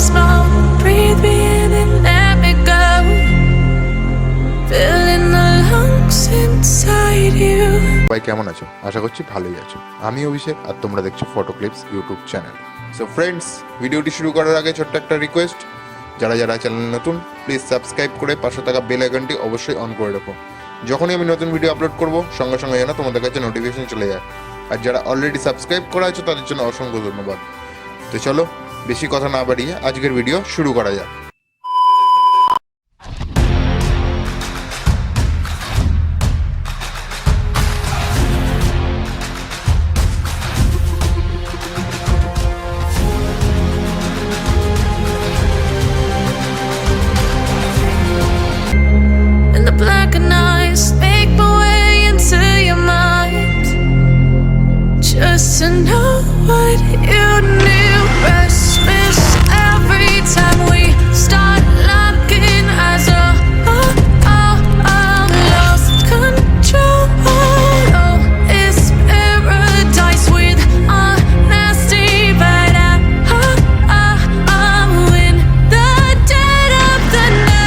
small. Breathe me in and let me go. Filling the lungs inside you. সবাই কেমন আছো? আশা করছি ভালোই আছো। আমি অভিষেক আর তোমরা দেখছো photo clips YouTube channel. So friends, ভিডিওটি শুরু করার আগে ছোট্ট একটা রিকোয়েস্ট, যারা যারা চ্যানেল নতুন প্লিজ সাবস্ক্রাইব করে পাশে থাকা বেল আইকনটি অবশ্যই অন করে রাখো। যখনই আমি নতুন ভিডিও আপলোড করব সঙ্গে সঙ্গে যেন তোমাদের কাছে নোটিফিকেশন চলে যায়। আর যারা অলরেডি সাবস্ক্রাইব করা আছে তাদের জন্য অসংখ্য ধন্যবাদ। তো চলো বেশি কথা না বাড়িয়ে আজকের ভিডিও শুরু করা যাক। Black and eyes make my way into your mind, just to know what you knew. Restless every time we start looking as a lost control. Oh, it's paradise with honesty, but I'm in the dead of the night.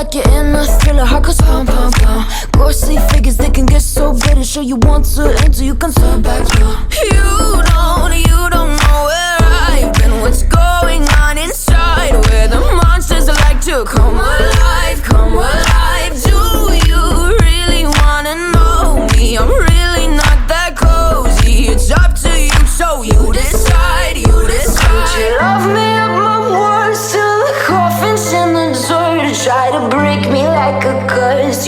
Like you're in a thriller, heart goes pum pum pum. Ghostly figures, they can get so bitter. Sure you want to enter, you can turn back now. You don't know where I've been. What's going on inside? Where the monsters like to come alive, come alive. Do you really wanna know me? I'm really not that cozy. It's up to you, so you decide. Would you love me up my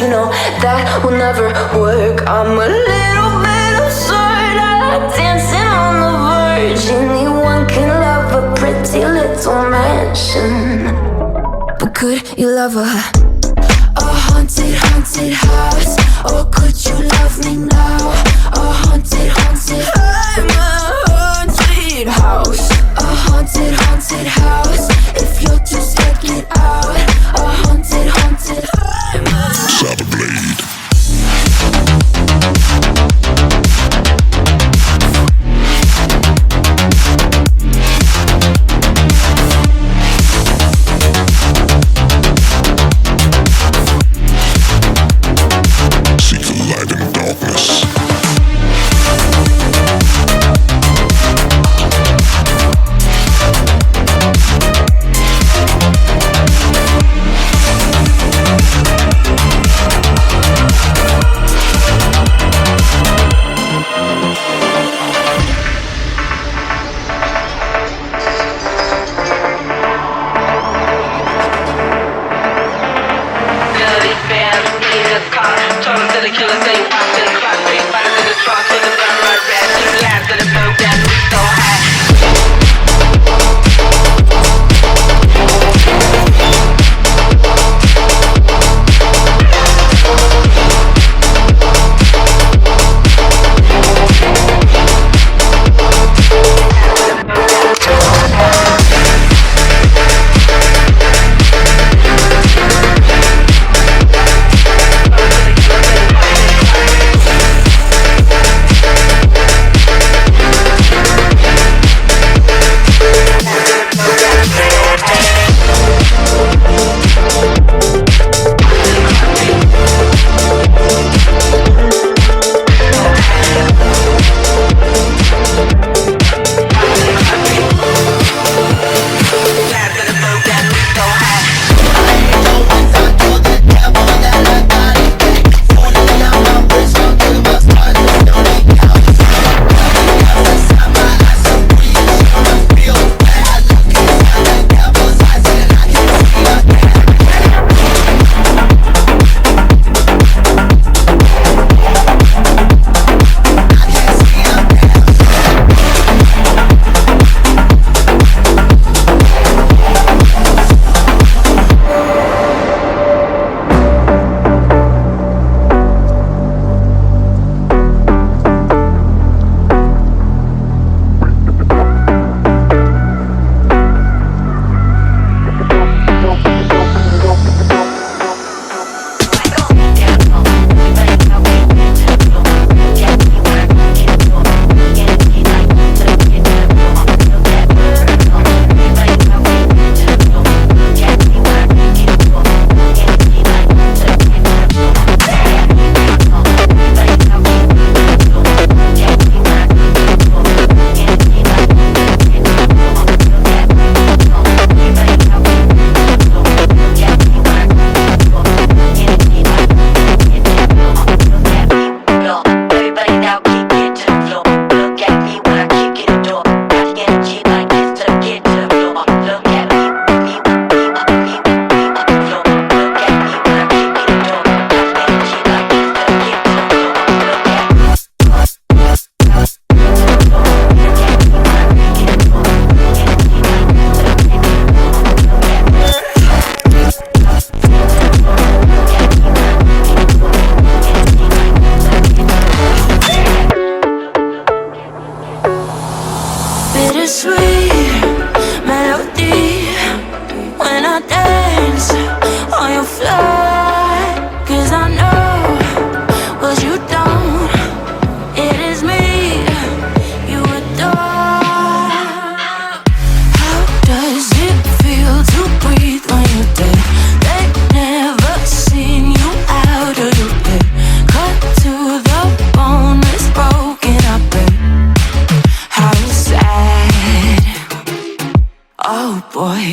you know that will never work. I'm a little bit absurd, I like dancing on the verge. Anyone can love a pretty little mansion, but could you love a haunted, haunted house? Or could you love me now? A haunted, haunted, I'm a haunted house. A haunted, haunted house. If you're too scared, get out. A haunted, haunted, I'm a Saber Blade.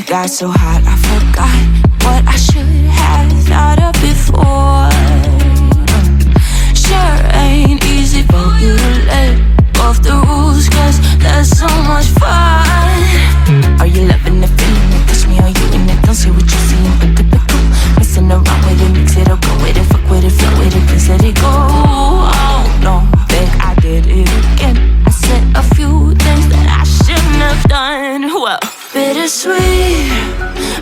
got so hot I forgot what I should have thought of before. Sure ain't easy for you to let off the rules, cause that's so much fun. Are you loving the feeling it? Touch me, are you in it? Don't say what you're seeing, but typical. Messing around with it, mix it up, go with it, fuck with it. mine. Well, bittersweet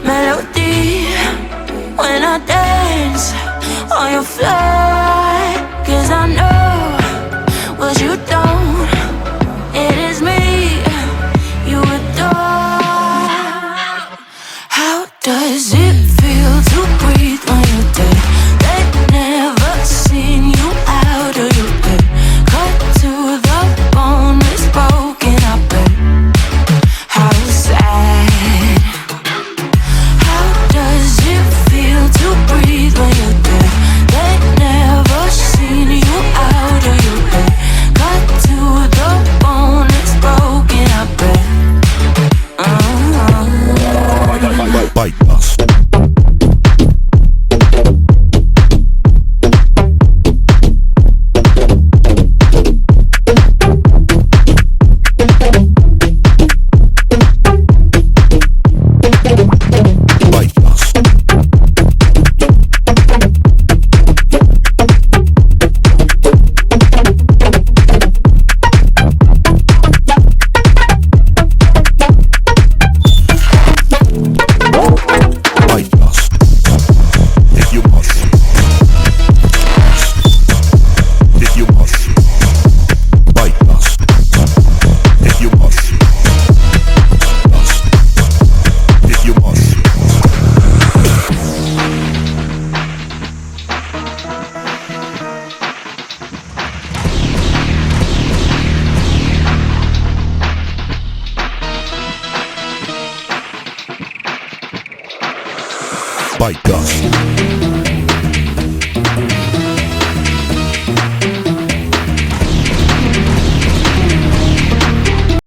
melody when I dance on your fly. 'Cause I know what you don't. It is me you adore. How does it feel to breathe when you're dead? They've never seen you out of your bed. Cut to the bone, it's broken, I bet. How sad. How does it feel to breathe when you're dead? They've never seen you out of your bed. Cut to the bone, it's broken, I bet. Bite us. Bite us.